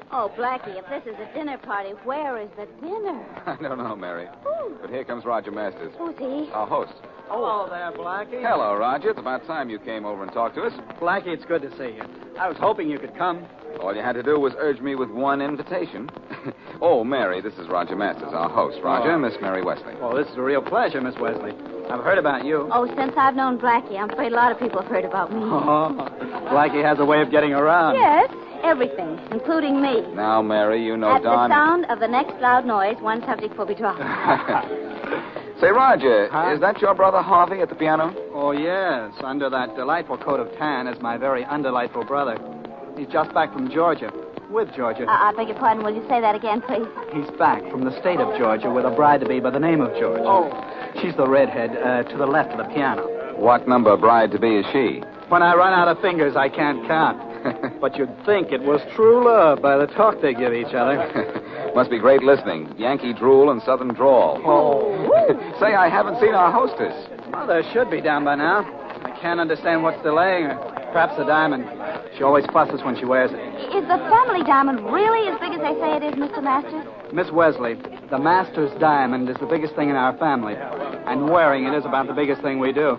Oh, Blackie, if this is a dinner party, where is the dinner? I don't know, Mary. Ooh. But here comes Roger Masters. Who's he? Our host. Hello there, Blackie. Hello, Roger. It's about time you came over and talked to us. Blackie, it's good to see you. I was hoping you could come. All you had to do was urge me with one invitation. Oh, Mary, this is Roger Masters, our host. Roger, Oh. Miss Mary Wesley. Well, this is a real pleasure, Miss Wesley. I've heard about you. Oh, since I've known Blackie, I'm afraid a lot of people have heard about me. Oh, Blackie has a way of getting around. Yes, everything, including me. Now, Mary, you know At Don... the sound of the next loud noise, one subject will be dropped. Say, Roger, Huh? is that your brother Harvey at the piano? Oh, yes. Under that delightful coat of tan is my very undelightful brother. He's just back from Georgia. With Georgia. I beg your pardon. Will you say that again, please? He's back from the state of Georgia with a bride-to-be by the name of Georgia. Oh. She's the redhead to the left of the piano. What number bride-to-be is she? When I run out of fingers, I can't count. But you'd think it was true love by the talk they give each other. Must be great listening. Yankee drool and Southern drawl. Oh. Say, I haven't seen our hostess. Well, there should be down by now. I can't understand what's delaying her. Perhaps the diamond. She always fusses when she wears it. Is the family diamond really as big as they say it is, Mr. Masters? Miss Wesley, the Master's diamond is the biggest thing in our family. And wearing it is about the biggest thing we do.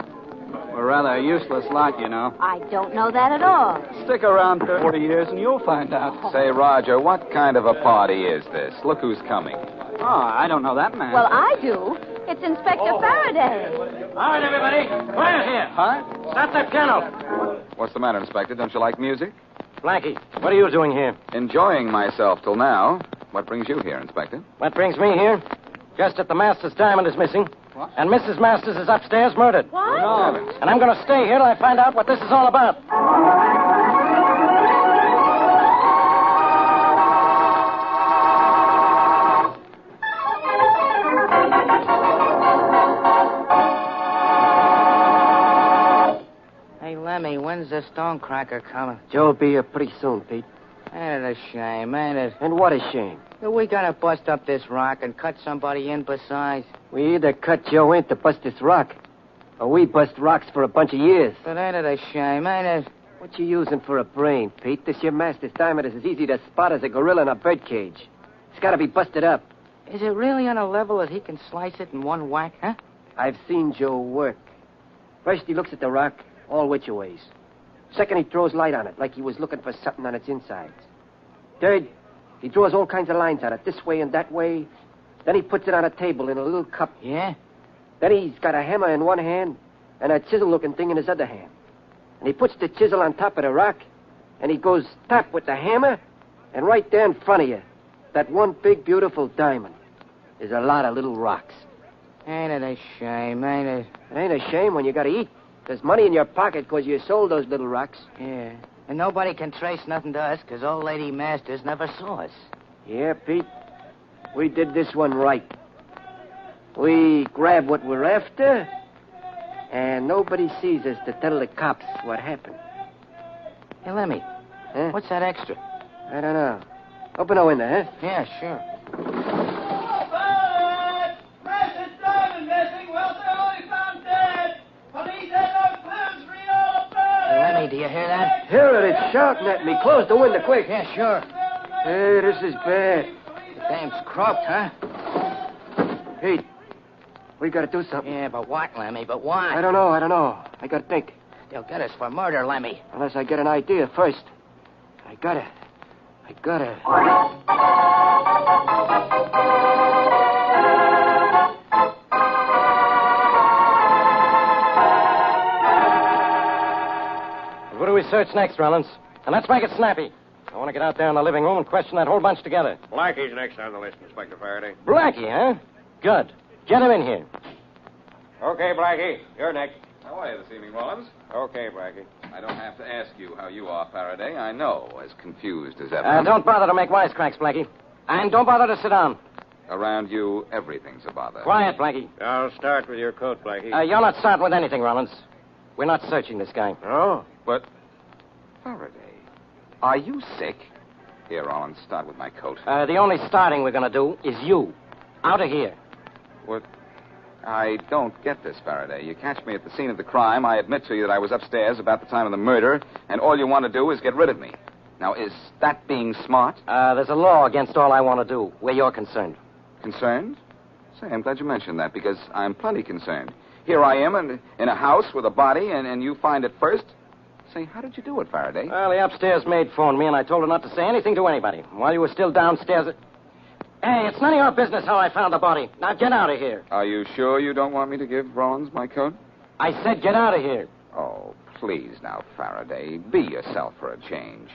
We're rather a useless lot, you know. I don't know that at all. Stick around 40 years and you'll find out. Say, Roger, what kind of a party is this? Look who's coming. Oh, I don't know that man. Well, I do. It's Inspector Faraday. All right, everybody. Quiet here. Huh? Stop that piano. What's the matter, Inspector? Don't you like music? Blackie, what are you doing here? Enjoying myself till now. What brings you here, Inspector? What brings me here? Just that the Master's diamond is missing. What? And Mrs. Masters is upstairs murdered. What? Heavens. And I'm going to stay here till I find out what this is all about. Hey, Lemmy, when's the stonecracker coming? Joe'll be here pretty soon, Pete. Ain't it a shame, ain't it? And what a shame. We gotta bust up this rock and cut somebody in besides. We either cut Joe in to bust this rock, or we bust rocks for a bunch of years. But ain't it a shame, ain't it? What you using for a brain, Pete? This your Master's diamond is as easy to spot as a gorilla in a birdcage. It's gotta be busted up. Is it really on a level that he can slice it in one whack, huh? I've seen Joe work. First, he looks at the rock all which ways. Second, he throws light on it, like he was looking for something on its insides. Third, he draws all kinds of lines on it, this way and that way. Then he puts it on a table in a little cup. Yeah? Then he's got a hammer in one hand and a chisel-looking thing in his other hand. And he puts the chisel on top of the rock, and he goes tap with the hammer, and right there in front of you, that one big, beautiful diamond is a lot of little rocks. Ain't it a shame, ain't it? It ain't a shame when you gotta eat. There's money in your pocket because you sold those little rocks. Yeah. And nobody can trace nothing to us because old lady Masters never saw us. Yeah, Pete. We did this one right. We grab what we're after, and nobody sees us to tell the cops what happened. Hey, Lemmy, Huh? what's that extra? I don't know. Open the window, huh? Yeah, sure. Precious diamond missing. Welfare only found dead. Police had no clues. Read all about Hey, it. Lemmy, do you hear that? Hear it. It's shouting at me. Close the window, quick. Yeah, sure. Hey, this is bad. The dame's croaked, huh? Pete, we gotta do something. Yeah, but what, Lemmy? But why? I don't know. I gotta think. They'll get us for murder, Lemmy. Unless I get an idea first. I gotta. What do we search next, Rollins? And let's make it snappy. I want to get out there in the living room and question that whole bunch together. Blackie's next on the list, Inspector Faraday. Blackie, huh? Good. Get him in here. Okay, Blackie, you're next. How are you this evening, Rollins? Okay, Blackie. I don't have to ask you how you are, Faraday. I know, as confused as ever. Don't bother to make wisecracks, Blackie. And don't bother to sit down. Around you, everything's a bother. Quiet, Blackie. I'll start with your coat, Blackie. You're not starting with anything, Rollins. We're not searching this guy. Oh? But, Faraday, are you sick? Here, Rollins, start with my coat. The only starting we're going to do is you. Out of here. What? I don't get this, Faraday. You catch me at the scene of the crime. I admit to you that I was upstairs about the time of the murder, and all you want to do is get rid of me. Now, is that being smart? There's a law against all I want to do, where you're concerned. Concerned? Say, I'm glad you mentioned that, because I'm plenty concerned. Here I am in a house with a body, and you find it first. Say, how did you do it, Faraday? Well, the upstairs maid phoned me, and I told her not to say anything to anybody. While you were still downstairs... Hey, it's none of your business how I found the body. Now get out of here. Are you sure you don't want me to give Rollins my coat? I said get out of here. Oh, please now, Faraday. Be yourself for a change.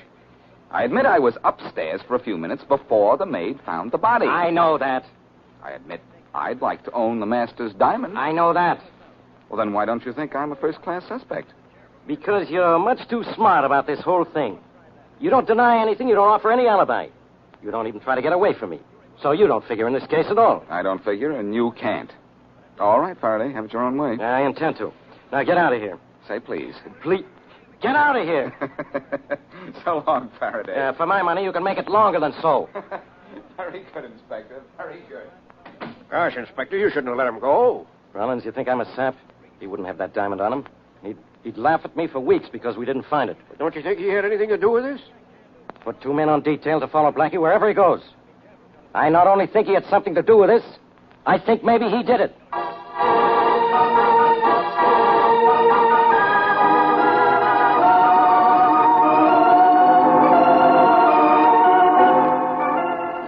I admit I was upstairs for a few minutes before the maid found the body. I know that. I admit I'd like to own the master's diamond. I know that. Well, then why don't you think I'm a first-class suspect? Because you're much too smart about this whole thing. You don't deny anything. You don't offer any alibi. You don't even try to get away from me. So you don't figure in this case at all. I don't figure, and you can't. All right, Faraday, have it your own way. I intend to. Now get out of here. Say please. Please. Get out of here. So long, Faraday. For my money, you can make it longer than so. Very good, Inspector. Very good. Gosh, Inspector, you shouldn't have let him go. Rollins, you think I'm a sap? He wouldn't have that diamond on him. He'd laugh at me for weeks because we didn't find it. But don't you think he had anything to do with this? Put 2 men on detail to follow Blackie wherever he goes. I not only think he had something to do with this, I think maybe he did it.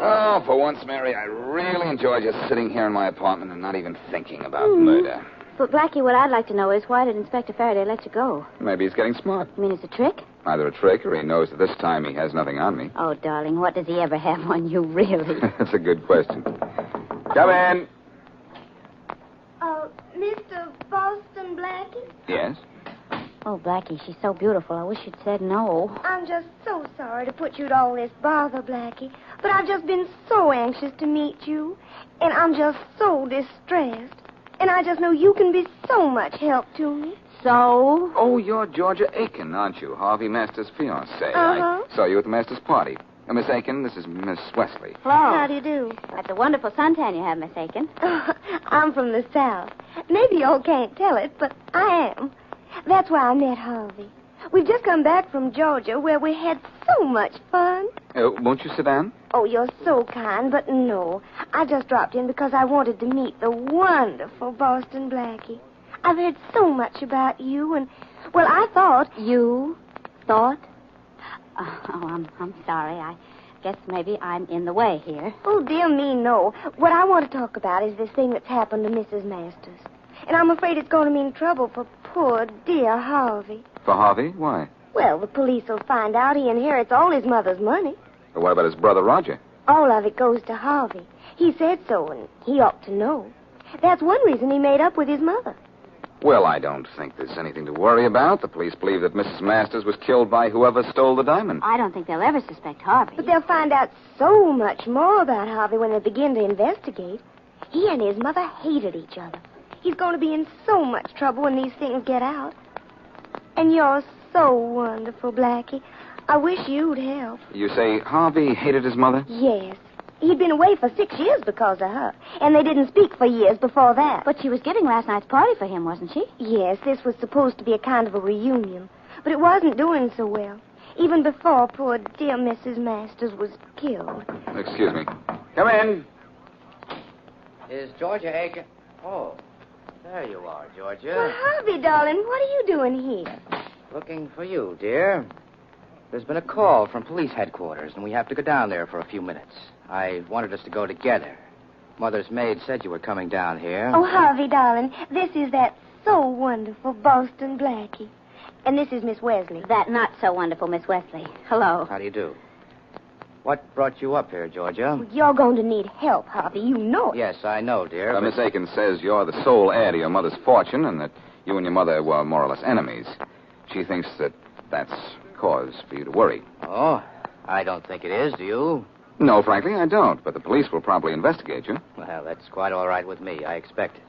Oh, for once, Mary, I really enjoyed just sitting here in my apartment and not even thinking about murder. But, Blackie, what I'd like to know is why did Inspector Faraday let you go? Maybe he's getting smart. You mean it's a trick? Either a trick or he knows that this time he has nothing on me. Oh, darling, what does he ever have on you, really? That's a good question. Come in. Mr. Boston Blackie? Yes? Oh, Blackie, she's so beautiful. I wish you'd said no. I'm just so sorry to put you to all this bother, Blackie. But I've just been so anxious to meet you. And I'm just so distressed. And I just know you can be so much help to me. So? Oh, you're Georgia Aiken, aren't you? Harvey Masters' fiancée. Uh-huh. I saw you at the Masters' party. Miss Aiken, this is Miss Wesley. Hello. How do you do? That's a wonderful suntan you have, Miss Aiken. I'm from the South. Maybe y'all can't tell it, but I am. That's why I met Harvey. We've just come back from Georgia, where we had so much fun. Won't you sit down? Oh, you're so kind, but no. I just dropped in because I wanted to meet the wonderful Boston Blackie. I've heard so much about you, and, well, I thought... You thought? Oh, I'm sorry. I guess maybe I'm in the way here. Oh, dear me, no. What I want to talk about is this thing that's happened to Mrs. Masters. And I'm afraid it's going to mean trouble for poor, dear Harvey. For Harvey? Why? Well, the police will find out he inherits all his mother's money. Well, what about his brother, Roger? All of it goes to Harvey. He said so, and he ought to know. That's one reason he made up with his mother. Well, I don't think there's anything to worry about. The police believe that Mrs. Masters was killed by whoever stole the diamond. I don't think they'll ever suspect Harvey. But they'll find out so much more about Harvey when they begin to investigate. He and his mother hated each other. He's going to be in so much trouble when these things get out. And you're so wonderful, Blackie. I wish you'd help. You say Harvey hated his mother? Yes. He'd been away for 6 years because of her. And they didn't speak for years before that. But she was giving last night's party for him, wasn't she? Yes, this was supposed to be a kind of a reunion. But it wasn't doing so well. Even before poor dear Mrs. Masters was killed. Excuse me. Come in. Is Georgia Aiken? Oh, there you are, Well, Georgia. Harvey, darling, what are you doing here? Looking for you, dear. There's been a call from police headquarters, and we have to go down there for a few minutes. I wanted us to go together. Mother's maid said you were coming down here. Oh, Harvey, darling, this is that so wonderful Boston Blackie. And this is Miss Wesley. That not so wonderful Miss Wesley. Hello. How do you do? What brought you up here, Georgia? You're going to need help, Harvey. You know it. Yes, I know, dear. but- Miss Aiken says you're the sole heir to your mother's fortune and that you and your mother were more or less enemies. She thinks that that's cause for you to worry. Oh, I don't think it is, do you? No, frankly, I don't. But the police will probably investigate you. Well, that's quite all right with me. I expect it.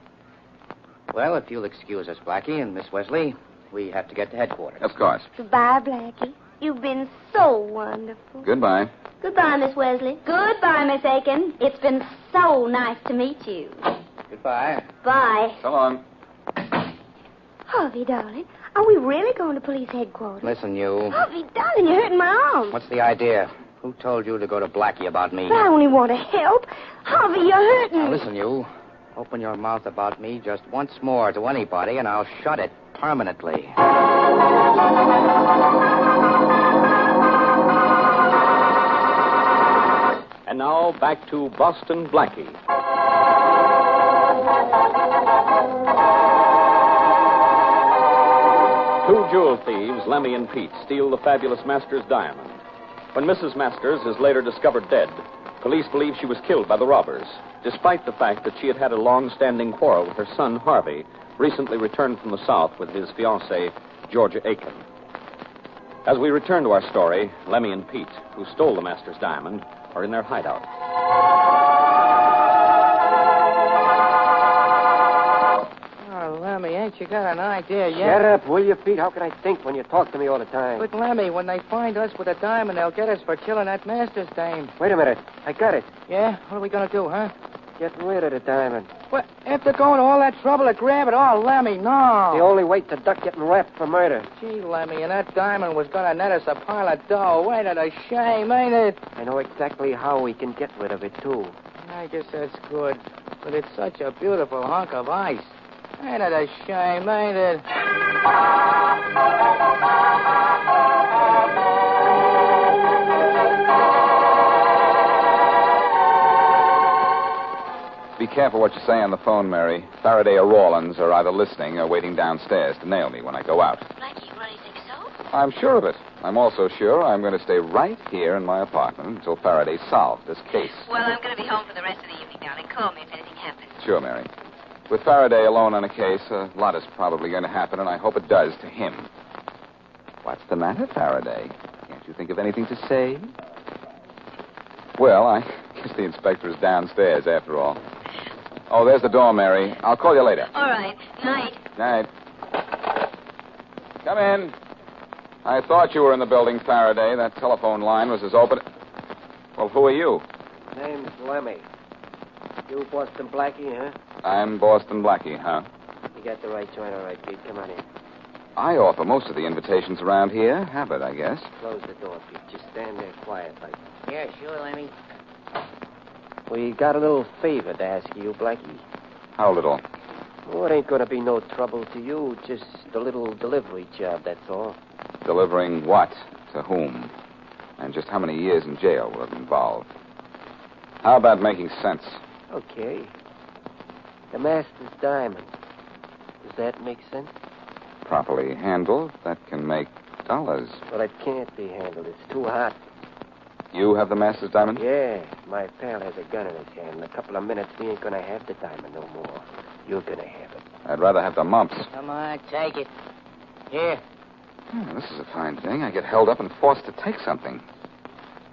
Well, if you'll excuse us, Blackie and Miss Wesley, we have to get to headquarters. Of course. Goodbye, Blackie. You've been so wonderful. Goodbye. Goodbye, Miss Wesley. Goodbye, Miss Aiken. It's been so nice to meet you. Goodbye. Bye. So long. Harvey, darling, are we really going to police headquarters? Listen, you. Harvey, darling, you're hurting my arm. What's the idea? Who told you to go to Blackie about me? But I only want to help. Harvey, you're hurting. Now, listen, you. Open your mouth about me just once more to anybody, and I'll shut it permanently. And now, back to Boston Blackie. Two jewel thieves, Lemmy and Pete, steal the fabulous Masters diamond. When Mrs. Masters is later discovered dead, police believe she was killed by the robbers, despite the fact that she had had a long-standing quarrel with her son, Harvey, recently returned from the South with his fiancée, Georgia Aiken. As we return to our story, Lemmy and Pete, who stole the Masters diamond, are in their hideout. Oh, Lemmy, ain't you got an idea yet? Shut up, will you, Pete? How can I think when you talk to me all the time? But, Lemmy, when they find us with a diamond, they'll get us for killing that Masters dame. Wait a minute. I got it. Yeah? What are we going to do, huh? Get rid of the diamond. What? After going to all that trouble to grab it? Oh, Lemmy, no. The only way to duck getting wrapped for murder. Gee, Lemmy, and that diamond was going to net us a pile of dough. Ain't it a shame, ain't it? I know exactly how we can get rid of it, too. I guess that's good. But it's such a beautiful hunk of ice. Ain't it a shame, ain't it? Be careful what you say on the phone, Mary. Faraday or Rawlins are either listening or waiting downstairs to nail me when I go out. Blackie, you really think so? I'm sure of it. I'm also sure I'm going to stay right here in my apartment until Faraday solves this case. Well, I'm going to be home for the rest of the evening, darling. Call me if anything happens. Sure, Mary. With Faraday alone on a case, a lot is probably going to happen, and I hope it does to him. What's the matter, Faraday? Can't you think of anything to say? Well, I guess the inspector is downstairs, after all. Oh, there's the door, Mary. I'll call you later. All right. Night. Night. Come in. I thought you were in the building, Faraday. That telephone line was as open... Well, who are you? Name's Lemmy. You Boston Blackie, huh? I'm Boston Blackie, huh? You got the right joint, all right, Pete. Come on in. I offer most of the invitations around here. Habit, I guess. Close the door, Pete. Just stand there quiet like. Yeah, sure, Lemmy. We got a little favor to ask you, Blackie. How little? Oh, it ain't gonna be no trouble to you. Just a little delivery job, that's all. Delivering what? To whom? And just how many years in jail will it involve? How about making sense? Okay. The Master's diamond. Does that make sense? Properly handled, that can make dollars. Well, it can't be handled. It's too hot. You have the Master's diamond? Yeah. My pal has a gun in his hand. In a couple of minutes, we ain't gonna have the diamond no more. You're gonna have it. I'd rather have the mumps. Come on, take it. Here. This is a fine thing. I get held up and forced to take something.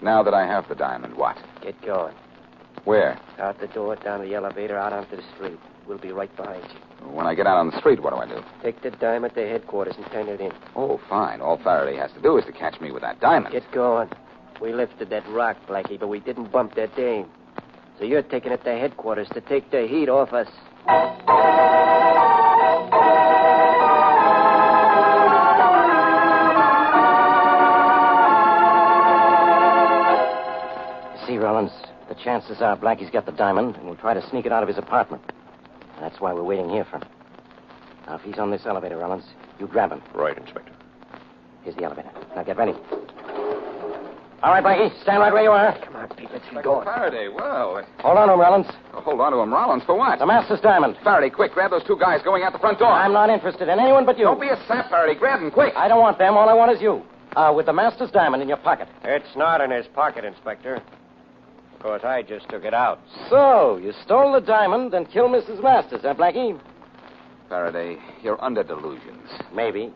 Now that I have the diamond, what? Get going. Where? Out the door, down the elevator, out onto the street. We'll be right behind you. When I get out on the street, what do I do? Take the diamond to headquarters and turn it in. Oh, fine. All Faraday has to do is to catch me with that diamond. Get going. We lifted that rock, Blackie, but we didn't bump that dame. So you're taking it to headquarters to take the heat off us. See, Rollins, the chances are Blackie's got the diamond, and we'll try to sneak it out of his apartment. That's why we're waiting here for him. Now, if he's on this elevator, Rollins, you grab him. Right, Inspector. Here's the elevator. Now, get ready. All right, Blackie, stand right where you are. Come on, Pete, let's get going. Faraday, well... Hold on to him, Rollins. Hold on to him, Rollins, for what? The Master's diamond. Faraday, quick, grab those two guys going out the front door. I'm not interested in anyone but you. Don't be a sap, Faraday. Grab them, quick. I don't want them. All I want is you. With the Master's diamond in your pocket. It's not in his pocket, Inspector. Of course, I just took it out. So, you stole the diamond and killed Mrs. Masters, huh, Blackie? Faraday, you're under delusions. Maybe.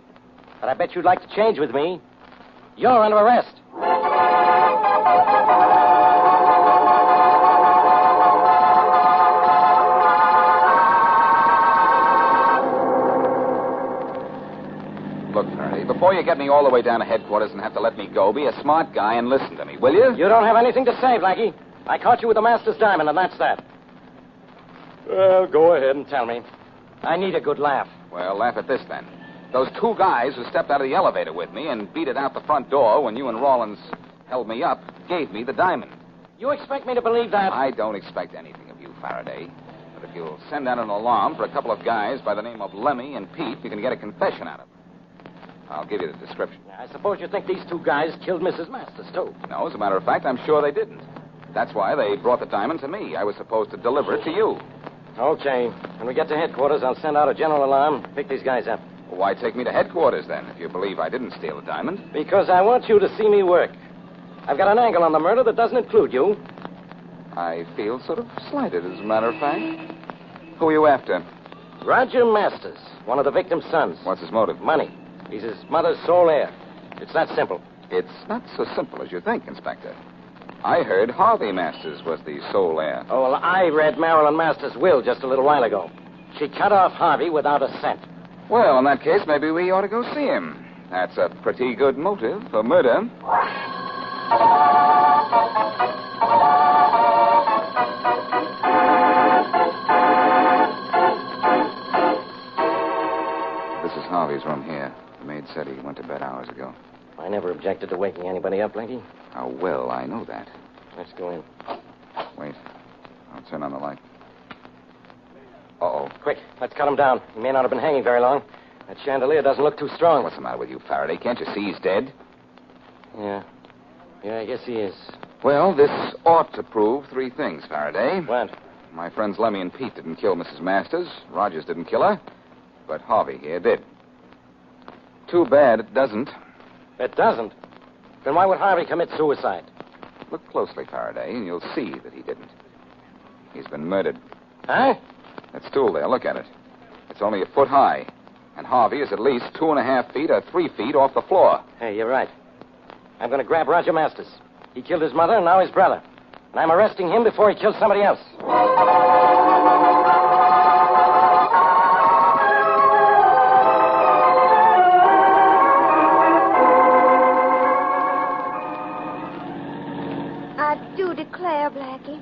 but I bet you'd like to change with me. You're under arrest. Look, Faraday, before you get me all the way down to headquarters and have to let me go, be a smart guy and listen to me, will you? You don't have anything to say, Blackie. I caught you with the master's diamond, and that's that. Well, go ahead and tell me. I need a good laugh. Well, laugh at this, then. Those two guys who stepped out of the elevator with me and beat it out the front door when you and Rawlins held me up gave me the diamond. You expect me to believe that? I don't expect anything of you, Faraday. But if you'll send out an alarm for a couple of guys by the name of Lemmy and Pete, you can get a confession out of them. I'll give you the description. I suppose you think these two guys killed Mrs. Masters, too. No, as a matter of fact, I'm sure they didn't. That's why they brought the diamond to me. I was supposed to deliver it to you. Okay. When we get to headquarters, I'll send out a general alarm. Pick these guys up. Well, why take me to headquarters, then, if you believe I didn't steal the diamond? Because I want you to see me work. I've got an angle on the murder that doesn't include you. I feel sort of slighted, as a matter of fact. Who are you after? Roger Masters, one of the victim's sons. What's his motive? Money. He's his mother's sole heir. It's that simple. It's not so simple as you think, Inspector. I heard Harvey Masters was the sole heir. Oh, well, I read Marilyn Masters' will just a little while ago. She cut off Harvey without a cent. Well, in that case, maybe we ought to go see him. That's a pretty good motive for murder. This is Harvey's room here. The maid said he went to bed hours ago. I never objected to waking anybody up, Blackie. How well I know that. Let's go in. Wait. I'll turn on the light. Uh-oh. Quick, let's cut him down. He may not have been hanging very long. That chandelier doesn't look too strong. What's the matter with you, Faraday? Can't you see he's dead? Yeah. Yeah, I guess he is. Well, this ought to prove three things, Faraday. What? My friends Lemmy and Pete didn't kill Mrs. Masters. Rogers didn't kill her. But Harvey here did. Too bad it doesn't. It doesn't? Then why would Harvey commit suicide? Look closely, Faraday, and you'll see that he didn't. He's been murdered. Huh? That stool there, look at it. It's only a foot high. And Harvey is at least 2.5 feet or 3 feet off the floor. Hey, you're right. I'm going to grab Roger Masters. He killed his mother and now his brother. And I'm arresting him before he kills somebody else. I do declare, Blackie,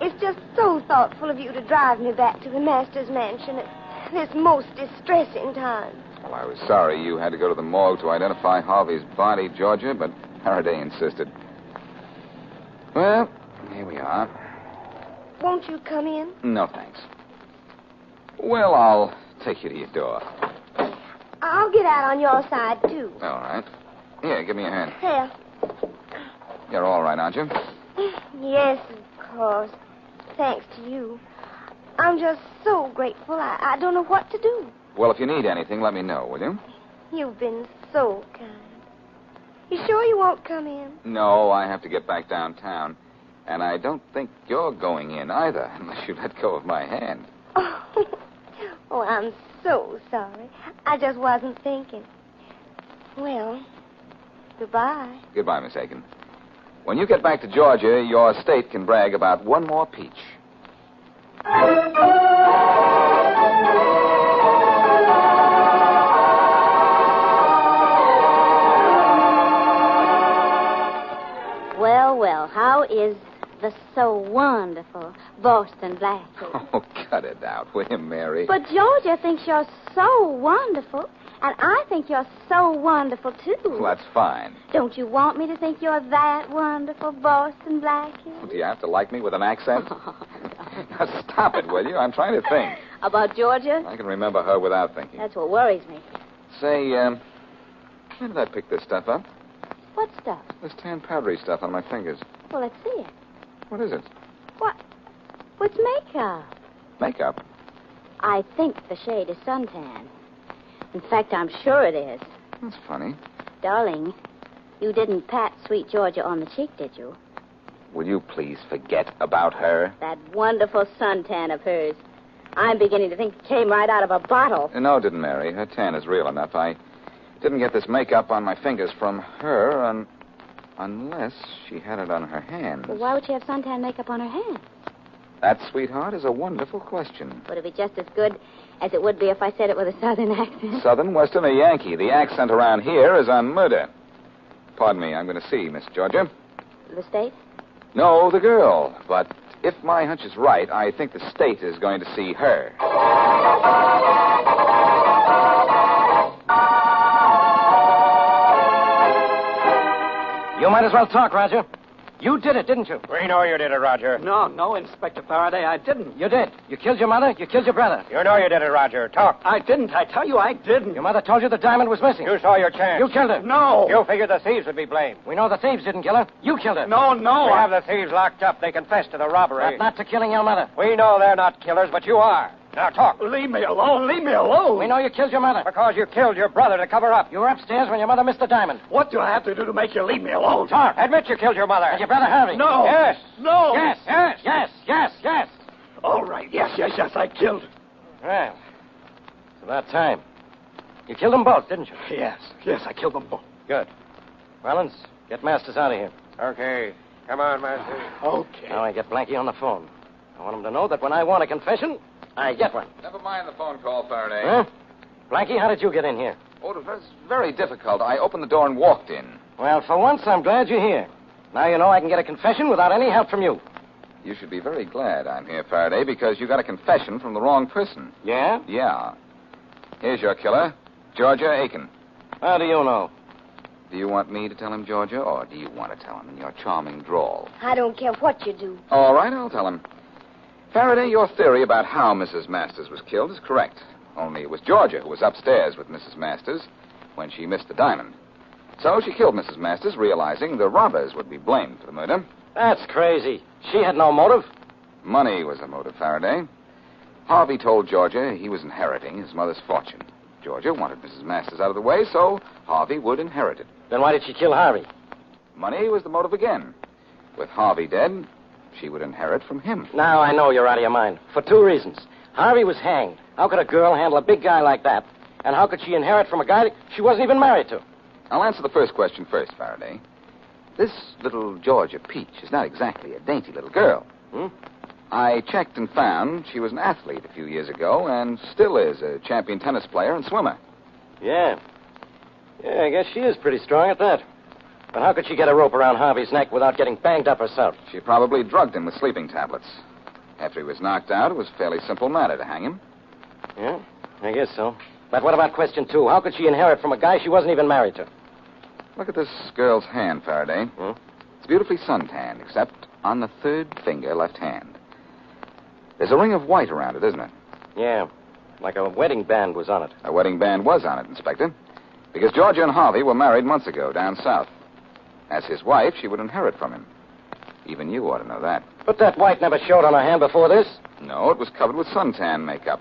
it's just so thoughtful of you to drive me back to the master's mansion at this most distressing time. Well, I was sorry you had to go to the morgue to identify Harvey's body, Georgia, but Faraday insisted. Well, here we are. Won't you come in? No, thanks. Well, I'll take you to your door. I'll get out on your side, too. All right. Here, give me a hand. Here. You're all right, aren't you? Yes, of course. Thanks to you. I'm just so grateful. I don't know what to do. Well, if you need anything, let me know, will you? You've been so kind. You sure you won't come in? No, I have to get back downtown. And I don't think you're going in either, unless you let go of my hand. Oh, I'm so sorry. I just wasn't thinking. Well, goodbye. Goodbye, Miss Aiken. When you get back to Georgia, your state can brag about one more peach. Well, well, how is the so wonderful Boston Blackie? Oh, cut it out, will you, Mary? But Georgia thinks you're so wonderful, and I think you're so wonderful, too. Well, that's fine. Don't you want me to think you're that wonderful, Boston Blackie? Do you have to like me with an accent? Now, stop it, will you? I'm trying to think. About Georgia? I can remember her without thinking. That's what worries me. Say, where did I pick this stuff up? What stuff? This tan powdery stuff on my fingers. Well, let's see it. What is it? What? What's makeup? Makeup? I think the shade is suntan. In fact, I'm sure it is. That's funny. Darling, you didn't pat sweet Georgia on the cheek, did you? Will you please forget about her? That wonderful suntan of hers. I'm beginning to think it came right out of a bottle. No, it didn't, Mary. Her tan is real enough. I didn't get this makeup on my fingers from her unless she had it on her hands. Well, why would she have suntan makeup on her hands? That, sweetheart, is a wonderful question. Would it be just as good as it would be if I said it with a southern accent? Southern, Western, or Yankee? The accent around here is on murder. Pardon me, I'm going to see Miss Georgia. The state? No, the girl. But if my hunch is right, I think the state is going to see her. You might as well talk, Roger. You did it, didn't you? We know you did it, Roger. No, Inspector Faraday, I didn't. You did. You killed your mother. You killed your brother. You know you did it, Roger. Talk. I didn't. I tell you, I didn't. Your mother told you the diamond was missing. You saw your chance. You killed her. No. You figured the thieves would be blamed. We know the thieves didn't kill her. You killed her. No. We have the thieves locked up. They confessed to the robbery. But not to killing your mother. We know they're not killers, but you are. Now talk. Leave me alone. Leave me alone. We know you killed your mother. Because you killed your brother to cover up. You were upstairs when your mother missed the diamond. What do I have to do to make you leave me alone? Talk. Admit you killed your mother. And your brother Harvey. No. Yes. No. Yes. Yes. All right. Yes, I killed her. Well, it's about time. You killed them both, didn't you? Yes, I killed them both. Good. Rollins, get Masters out of here. Okay. Come on, Master. Okay. Now I get Blanky on the phone. I want him to know that when I want a confession, I get one. Never mind the phone call, Faraday. Huh? Blanky, how did you get in here? Oh, it was very difficult. I opened the door and walked in. Well, for once, I'm glad you're here. Now you know I can get a confession without any help from you. You should be very glad I'm here, Faraday, because you got a confession from the wrong person. Yeah? Yeah. Here's your killer, Georgia Aiken. How do you know? Do you want me to tell him, Georgia, or do you want to tell him in your charming drawl? I don't care what you do. All right, I'll tell him. Faraday, your theory about how Mrs. Masters was killed is correct. Only it was Georgia who was upstairs with Mrs. Masters when she missed the diamond. So she killed Mrs. Masters, realizing the robbers would be blamed for the murder. That's crazy. She had no motive. Money was the motive, Faraday. Harvey told Georgia he was inheriting his mother's fortune. Georgia wanted Mrs. Masters out of the way, so Harvey would inherit it. Then why did she kill Harvey? Money was the motive again. With Harvey dead, she would inherit from him. Now I know you're out of your mind. For two reasons. Harvey was hanged. How could a girl handle a big guy like that? And how could she inherit from a guy she wasn't even married to? I'll answer the first question first, Faraday. This little Georgia Peach is not exactly a dainty little girl. I checked and found she was an athlete a few years ago and still is a champion tennis player and swimmer. Yeah, I guess she is pretty strong at that. But how could she get a rope around Harvey's neck without getting banged up herself? She probably drugged him with sleeping tablets. After he was knocked out, it was a fairly simple matter to hang him. Yeah, I guess so. But what about question two? How could she inherit from a guy she wasn't even married to? Look at this girl's hand, Faraday. It's beautifully suntanned, except on the third finger, left hand. There's a ring of white around it, isn't it? Yeah, like a wedding band was on it. A wedding band was on it, Inspector. Because Georgia and Harvey were married months ago down south. As his wife, she would inherit from him. Even you ought to know that. But that white never showed on her hand before this. No, it was covered with suntan makeup.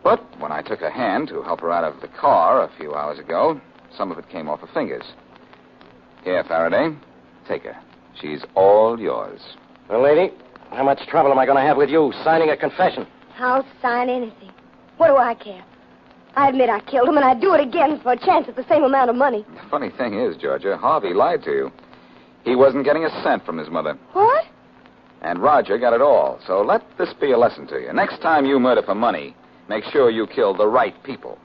But when I took her hand to help her out of the car a few hours ago, some of it came off her fingers. Here, Faraday, take her. She's all yours. Well, lady, how much trouble am I going to have with you signing a confession? I'll sign anything. What do I care? I admit I killed him, and I'd do it again for a chance at the same amount of money. The funny thing is, Georgia, Harvey lied to you. He wasn't getting a cent from his mother. What? And Roger got it all. So let this be a lesson to you. Next time you murder for money, make sure you kill the right people.